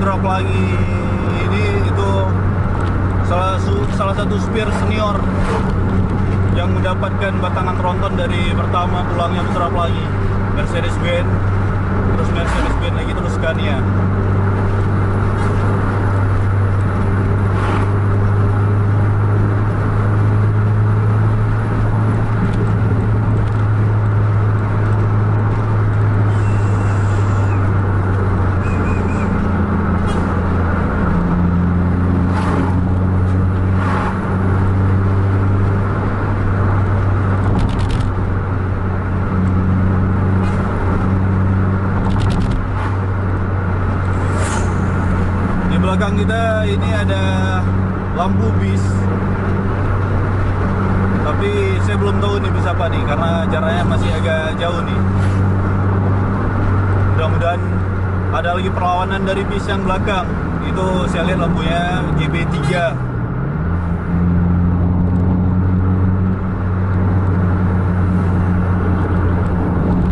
Putra Pelangi ini itu salah satu supir senior yang mendapatkan batangan tronton dari pertama pulangnya Putra Pelangi, Mercedes-Benz, terus Mercedes-Benz lagi, terus Scania. Belakang kita ini ada lampu bis, tapi saya belum tahu nih bis apa nih karena jaraknya masih agak jauh nih. Mudah-mudahan ada lagi perlawanan dari bis yang belakang. Itu saya lihat lampunya GB3.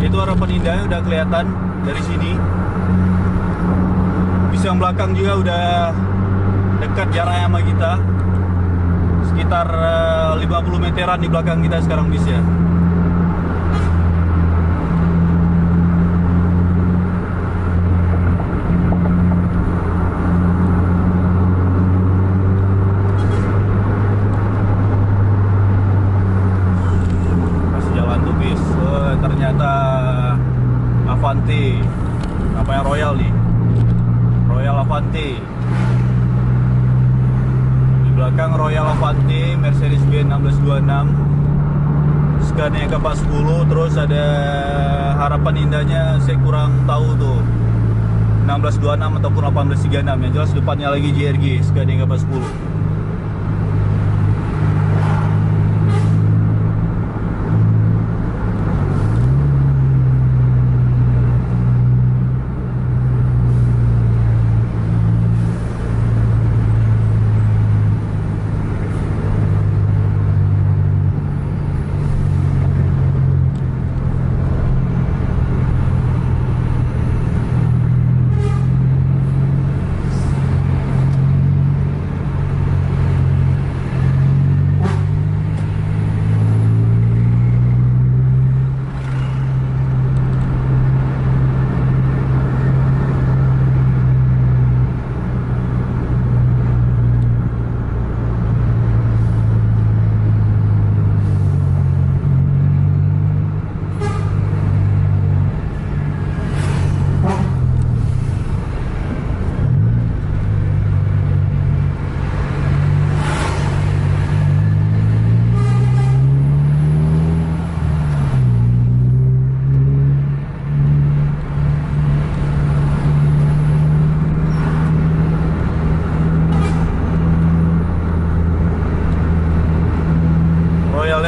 Itu arah penindahnya udah kelihatan dari sini. Bis yang belakang juga udah dekat jaraknya sama kita, sekitar 50 meteran di belakang kita sekarang bisnya. Masih jalan tuh bis. Ternyata Avanti, namanya Royal nih, Royal Avanti. Di belakang Royal Avanti, Mercedes-Benz 1626, Scania K10, terus ada harapan indahnya saya kurang tahu tuh 1626 ataupun 1836. Yang jelas depannya lagi JRG Scania K10.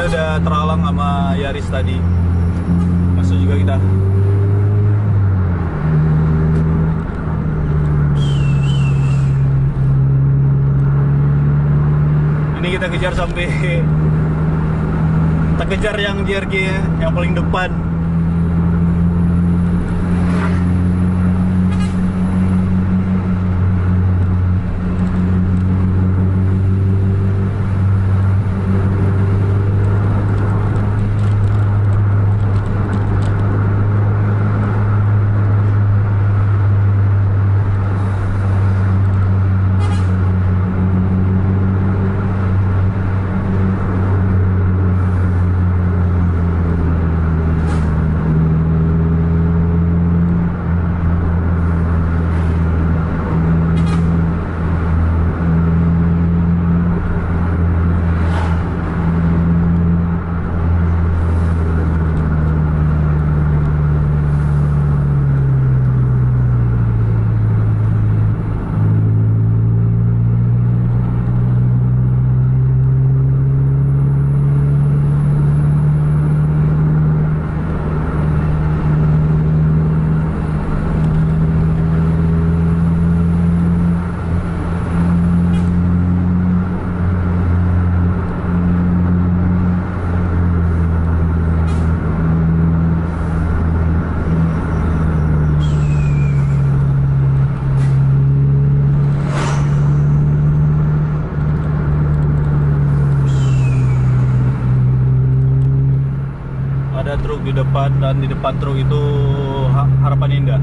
Udah terhalang sama Yaris tadi. Masuk juga kita. Ini kita kejar sampai kita kejar yang JRG ya, yang paling depan. truk di depan, dan di depan truk itu Harapan Indah.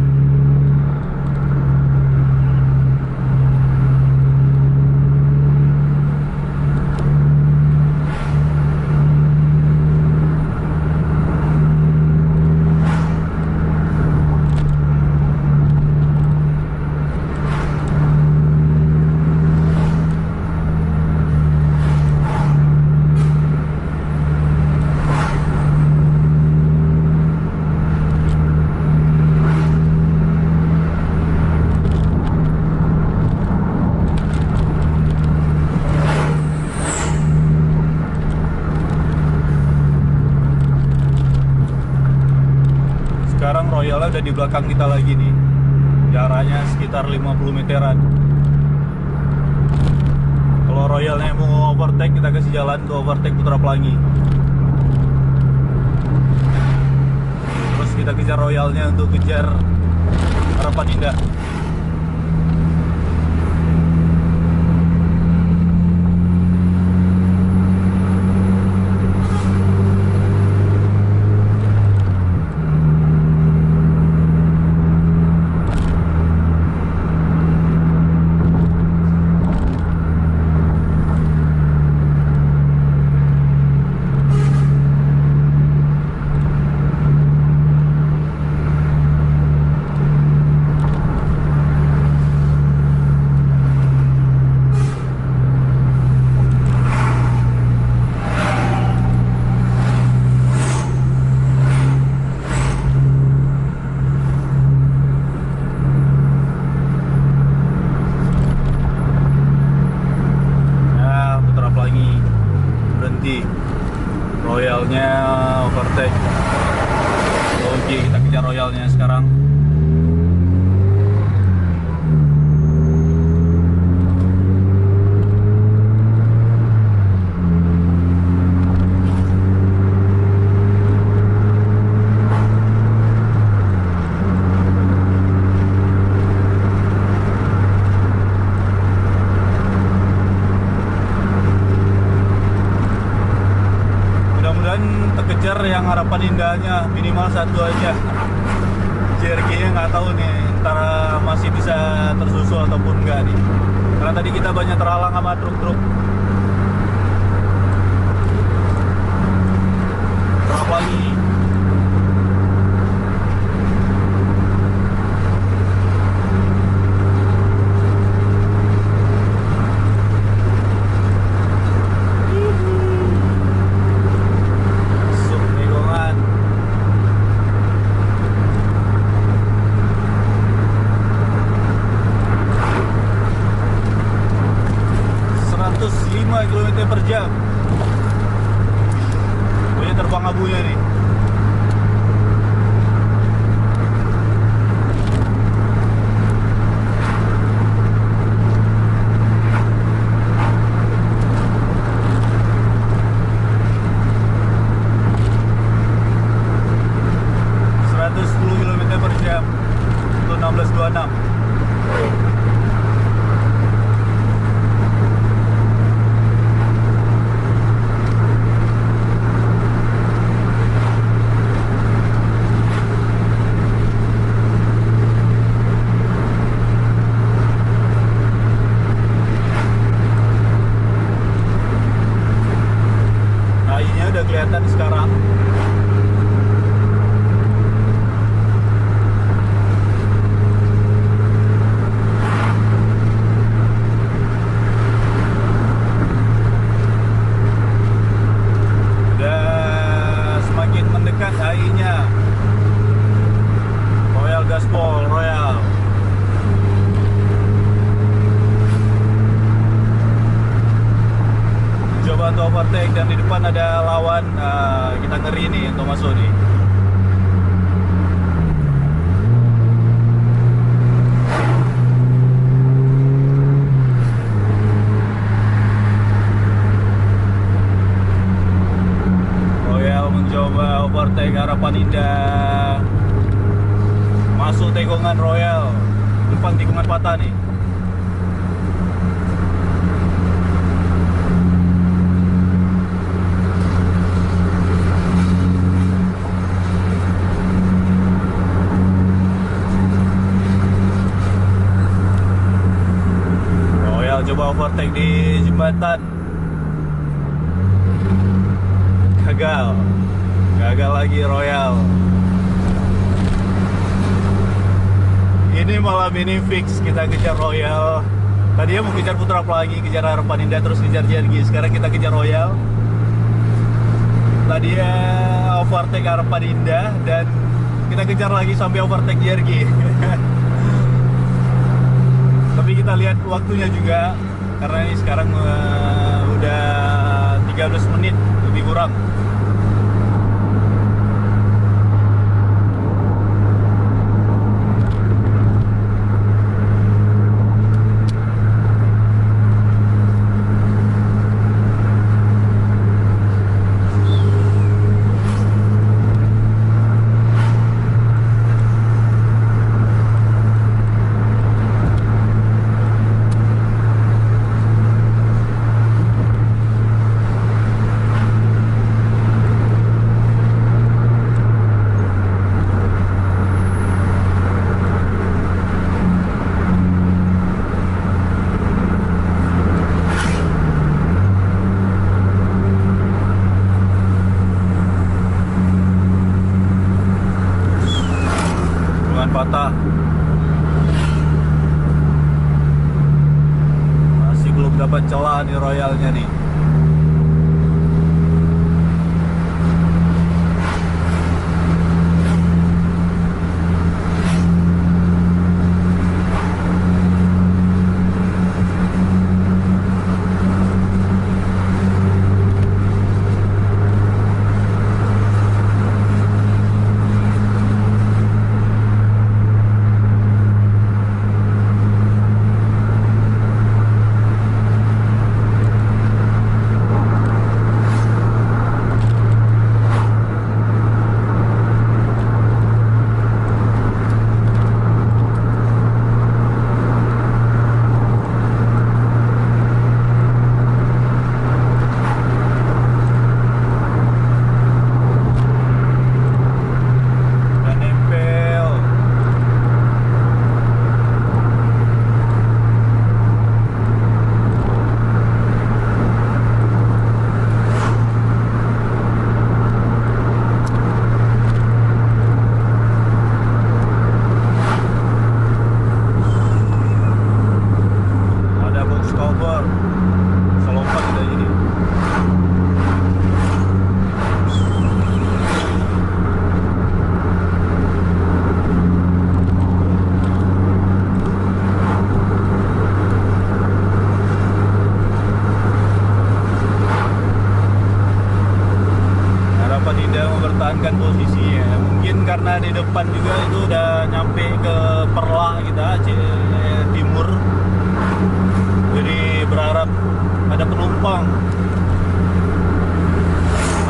Sekarang Royalnya udah di belakang kita lagi nih. Jaraknya sekitar 50 meteran. Kalau Royalnya mau overtake, kita kasih jalan ke overtake Putra Pelangi. Terus kita kejar Royalnya untuk kejar Harapan Indah. Royalnya overtake. Oke, kita kejar Royalnya sekarang. Terkejar yang Harapan Indahnya, minimal satu aja. JRG-nya nggak tahu nih, antara masih bisa tersusul ataupun enggak nih. Karena tadi kita banyak terhalang sama truk-truk. Truk lagi. Kilometer per jam. Banyak terbang abunya nih. Kilometer per jam untuk 1626. Kelihatan sekarang. Udah semakin mendekat AI-nya. Royal gaspol, Royal. Coba untuk overtake, dan di depan ada lawan. Kita ngeri nih untuk masuk nih. Royal mencoba overtake Harapan Indah. Masuk tikungan Royal. Depan tikungan patah nih. overtake di jembatan. Gagal lagi Royal. Ini malam ini fix kita kejar Royal. Tadinya mau kejar Putra Pelangi, kejar Harapan Indah, terus kejar JRG. Sekarang kita kejar Royal. Tadinya overtake Harapan Indah dan kita kejar lagi sampai overtake JRG. Tapi kita lihat waktunya juga, karena ini sekarang udah 13 menit lebih kurang. Patah. Masih belum dapat celah nih Royalnya nih. Mempertahankan posisinya, mungkin karena di depan juga itu udah nyampe ke Perla kita timur, jadi berharap ada penumpang.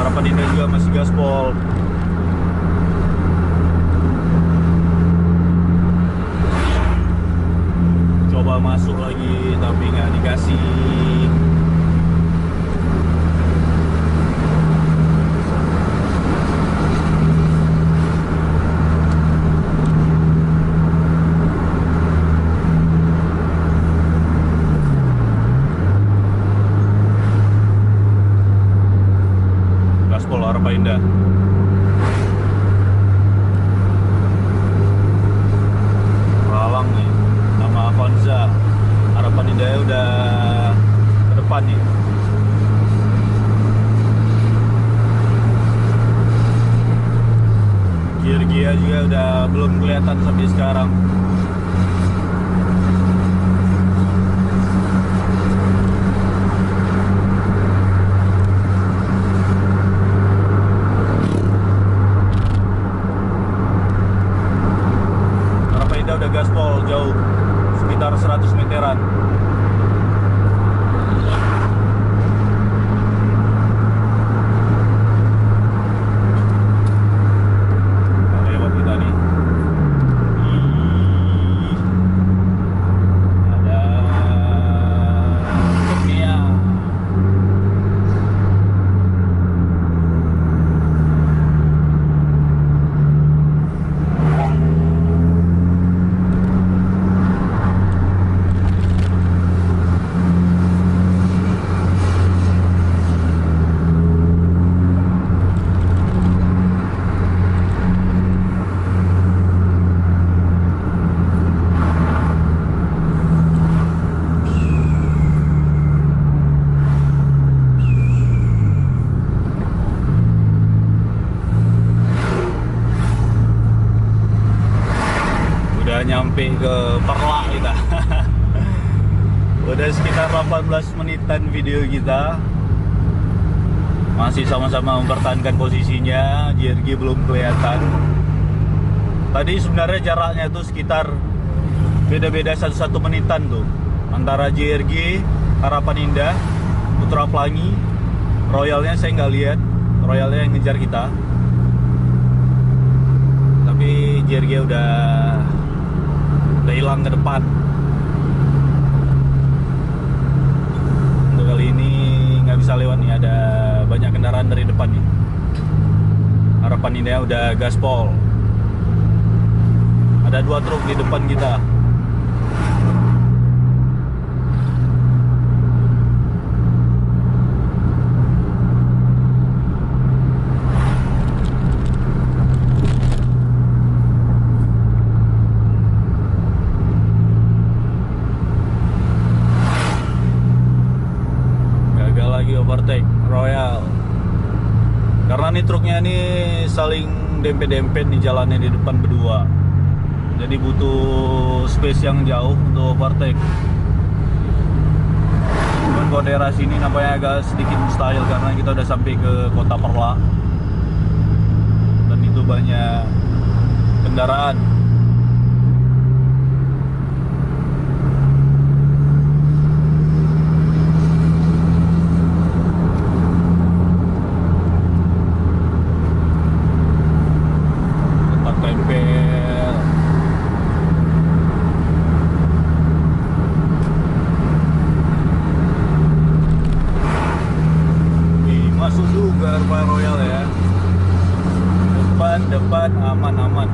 Harapan Indah juga masih gaspol. Coba masuk lagi tapi nggak dikasih. Harapan Indah. Ralang nih sama Avanza. Harapan Indah udah ke depan nih. Gear juga udah belum kelihatan sampai sekarang. Udah gaspol jauh, sekitar 100 meteran. Lewat kita nih. sampai ke Perla kita. Udah sekitar 18 menitan video kita. Masih sama-sama mempertahankan posisinya. JRG belum kelihatan. Tadi sebenarnya jaraknya tuh sekitar beda-beda 1 menitan tuh, antara JRG, Harapan Indah, Putra Pelangi. Royalnya saya nggak lihat, Royalnya yang ngejar kita. Tapi JRG udah hilang ke depan. Untuk kali ini nggak bisa lewat nih, ada banyak kendaraan dari depan nih. Harapan Indah udah gaspol. Ada 2 truk di depan kita. Gagal lagi overtake Royal. Karena nih truknya nih saling dempet-dempet di jalannya di depan berdua. Jadi butuh space yang jauh untuk overtake. Cuman kalau daerah sini nampaknya agak sedikit mustahil karena kita udah sampai ke kota Perla. Dan itu banyak kendaraan. Tempat tempel. Masuk juga Arpa Royal ya. Depan aman-aman.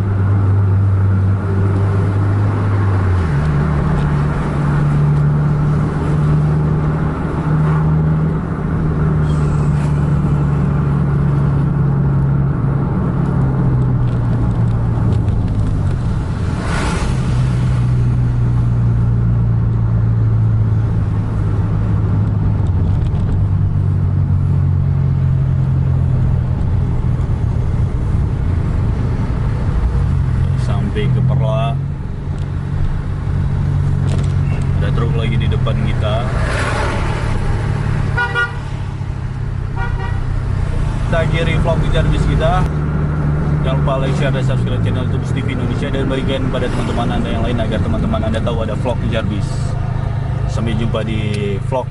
Sampai ke Perla. Ada truk lagi di depan kita. Kita akhiri vlog kejar bis kita. Jangan lupa like, share, dan subscribe channel Tubus TV Indonesia, dan bagikan pada teman-teman Anda yang lain agar teman-teman Anda tahu ada vlog kejar bis. Sampai jumpa di vlog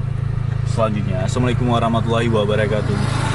selanjutnya. Assalamualaikum warahmatullahi wabarakatuh.